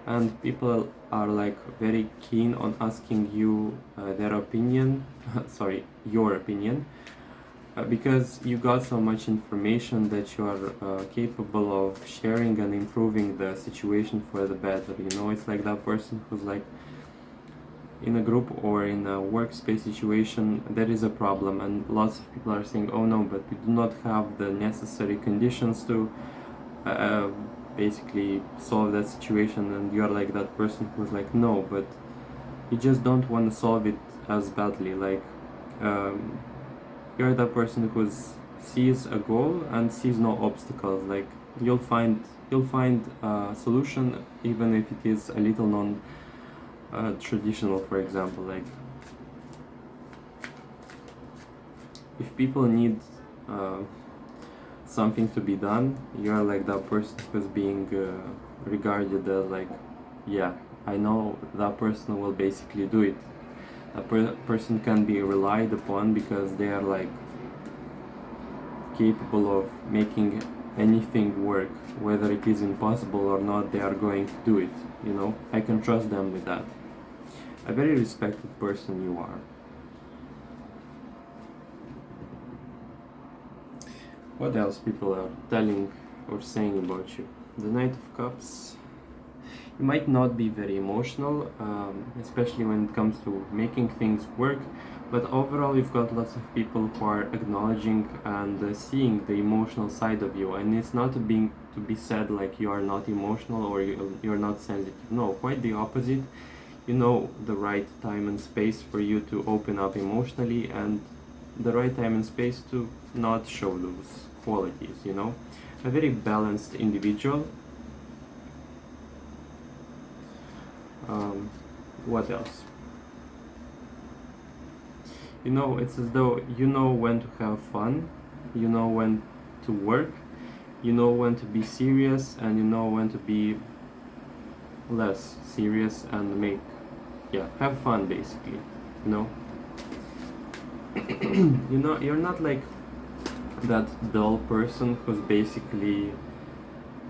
and people are like very keen on asking you their opinion sorry, your opinion, because you got so much information that you are capable of sharing and improving the situation for the better. It's like that person who's like in a group or in a workspace situation, there is a problem, and lots of people are saying, oh no, but we do not have the necessary conditions to uh, basically solve that situation. And you're like that person who's like, no, but you just don't want to solve it as badly. Like um, you're the person who sees a goal and sees no obstacles. Like you'll find a solution even if it is a little non traditional. For example, like if people need uh, something to be done, you're like that person who's being regarded as like, yeah, I know that person will basically do it. That person can be relied upon because they are like capable of making anything work, whether it is impossible or not. They are going to do it. I can trust them with that. A very respected person you are. What else people are telling or saying about you? The Knight of Cups. You might not be very emotional, especially when it comes to making things work, but overall you've got lots of people who are acknowledging and seeing the emotional side of you, and it's not to be said like you are not emotional or you're not sensitive. No, quite the opposite. You know the right time and space for you to open up emotionally, and the right time and space to not show those qualities. A very balanced individual. What else? It's as though you know when to have fun, you know when to work, you know when to be serious, and you know when to be less serious and have fun basically. you know you're not like that dull person who's basically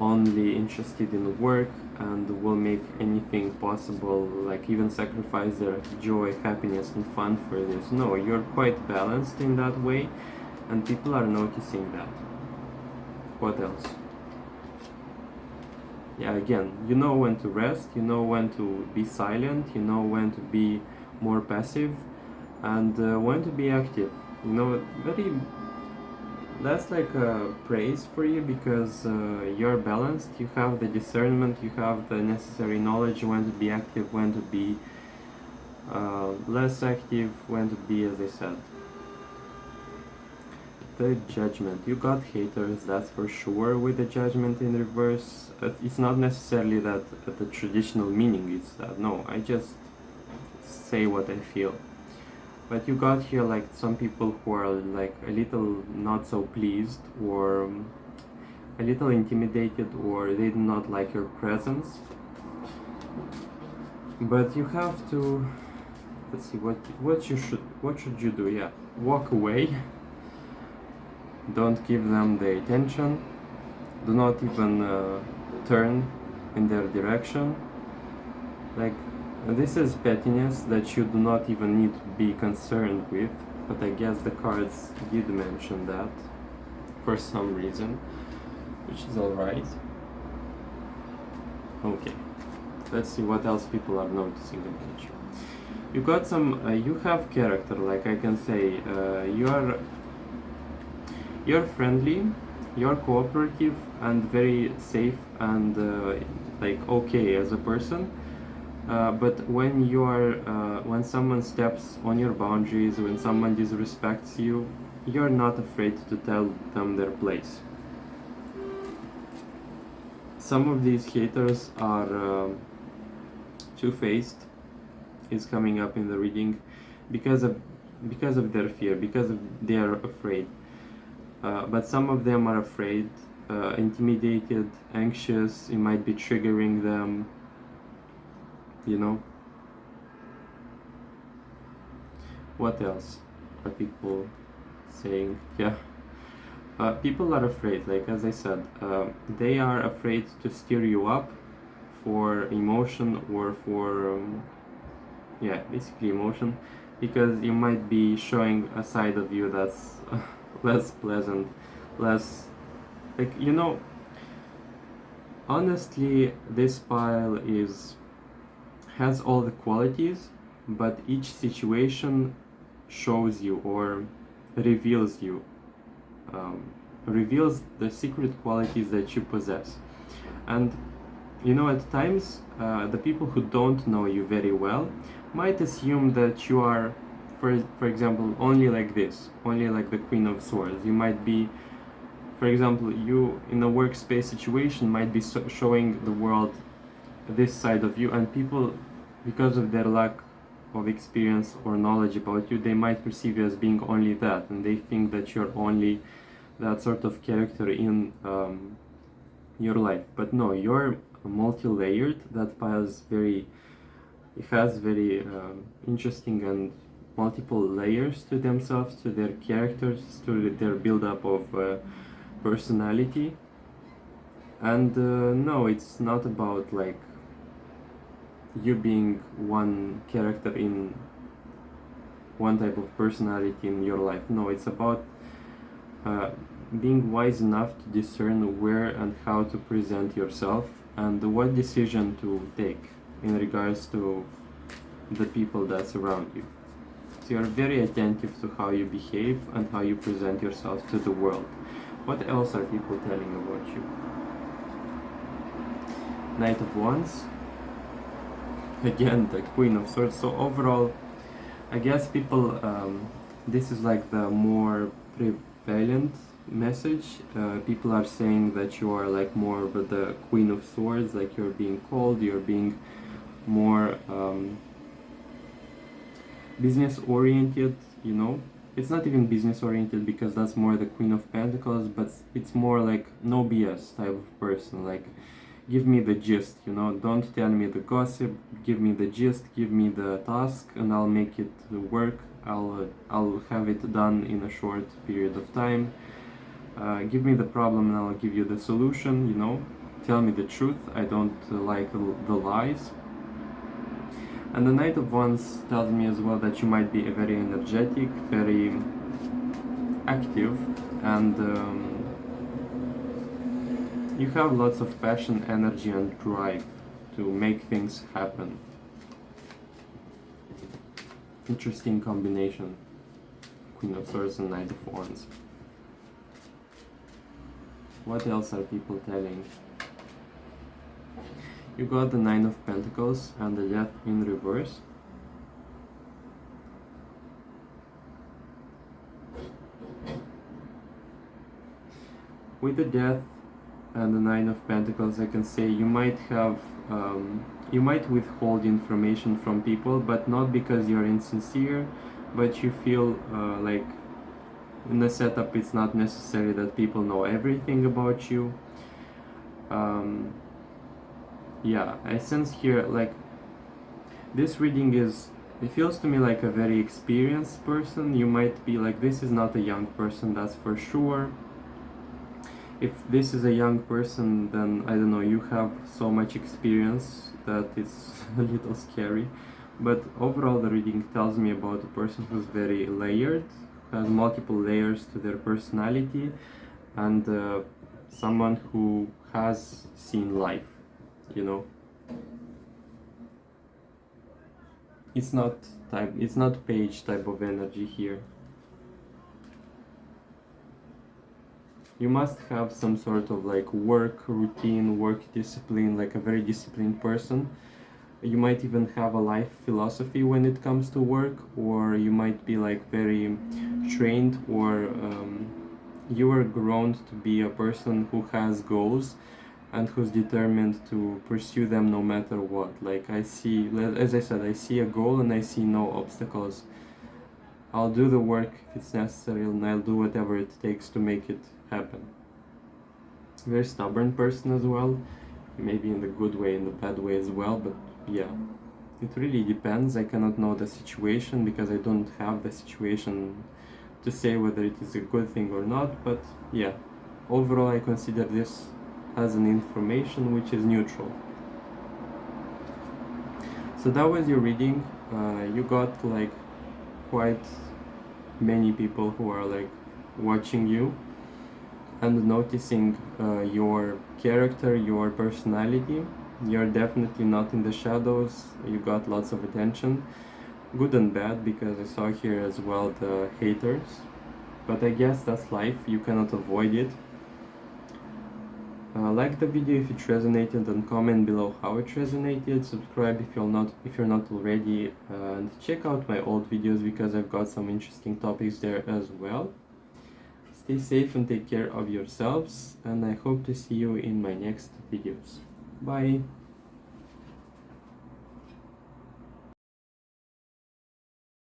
only interested in work and will make anything possible, like even sacrifice their joy, happiness and fun for this. No, you're quite balanced in that way, and people are noticing that. What else? Yeah, again, you know when to rest, you know when to be silent, you know when to be more passive, and when to be active. Very that's like a praise for you, because you're balanced, you have the discernment, you have the necessary knowledge when to be active, when to be less active, when to be, as I said. The Judgment. You got haters, that's for sure, with the Judgment in reverse. It's not necessarily that the traditional meaning is that. No, I just say what I feel. But you got here like some people who are like a little not so pleased, or a little intimidated, or they do not like your presence. But you have to, let's see, what should you do? Yeah, walk away. Don't give them the attention. Do not even turn in their direction. Like, this is pettiness that you do not even need to be concerned with, but I guess the cards did mention that for some reason, which is alright. Okay, let's see what else people are noticing about you. You got some, you have character, like I can say, you're friendly, you're cooperative and very safe and like okay as a person. But when someone steps on your boundaries, when someone disrespects you, you're not afraid to tell them their place. Some of these haters are two-faced, is coming up in the reading, because of their fear, because they are afraid. But some of them are afraid, intimidated, anxious. It might be triggering them. What else are people saying? Yeah, people are afraid, like as I said, they are afraid to steer you up for emotion, or for basically emotion, because you might be showing a side of you that's less pleasant, less, like, you know, honestly, this pile is has all the qualities, but each situation shows you or reveals you, um, reveals the secret qualities that you possess. And you know, at times, the people who don't know you very well might assume that you are, for example, only like this, only like the Queen of Swords. You might be, for example, you in a workspace situation might be showing the world this side of you, and people, because of their lack of experience or knowledge about you, they might perceive you as being only that, and they think that you're only that sort of character in your life. But no, you're multi-layered. That pile is very, it has very interesting and multiple layers to themselves, to their characters, to their build-up of personality. And no, it's not about like you being one character in one type of personality in your life. No, it's about being wise enough to discern where and how to present yourself and what decision to take in regards to the people that surround you. So you're very attentive to how you behave and how you present yourself to the world. What else are people telling about you? Knight of Wands. Again, the Queen of Swords. So overall, I guess people, this is like the more prevalent message. People are saying that you are like more of the Queen of Swords, like you're being called, you're being more business oriented, you know. It's not even business oriented because that's more the Queen of Pentacles, but it's more like no BS type of person. Like, give me the gist, you know, don't tell me the gossip, give me the gist, give me the task, and I'll make it work. I'll have it done in a short period of time. Give me the problem and I'll give you the solution, you know. Tell me the truth, I don't like the lies. And the Knight of Wands tells me as well that you might be a very energetic, very active, and you have lots of passion, energy, and drive to make things happen. Interesting combination, Queen of Swords and Knight of Wands. What else are people telling? You got the Nine of Pentacles and the Death in reverse. With the Death and the Nine of Pentacles, I can say you might have, you might withhold information from people, but not because you're insincere, but you feel like in the setup it's not necessary that people know everything about you. Yeah, I sense here like this reading is, it feels to me like a very experienced person. You might be like, this is not a young person, that's for sure. If this is a young person, then I don't know, you have so much experience that it's a little scary. But overall the reading tells me about a person who's very layered, has multiple layers to their personality, and someone who has seen life, you know. It's not page type of energy here. You must have some sort of like work routine, work discipline, like a very disciplined person. You might even have a life philosophy when it comes to work, or you might be like very trained, or you are grown to be a person who has goals and who's determined to pursue them no matter what. Like I see, as I said, I see a goal and I see no obstacles. I'll do the work if it's necessary, and I'll do whatever it takes to make it happen. Very stubborn person as well, maybe in the good way, in the bad way as well, but yeah, it really depends. I cannot know the situation because I don't have the situation to say whether it is a good thing or not, but yeah, overall I consider this as an information which is neutral. So that was your reading. You got like quite many people who are like watching you and noticing your character, your personality. You're definitely not in the shadows, you got lots of attention, good and bad, because I saw here as well the haters. But I guess that's life, you cannot avoid it. Like the video if it resonated and comment below how it resonated. Subscribe if you're not already, and check out my old videos because I've got some interesting topics there as well. Stay safe and take care of yourselves, and I hope to see you in my next videos. Bye!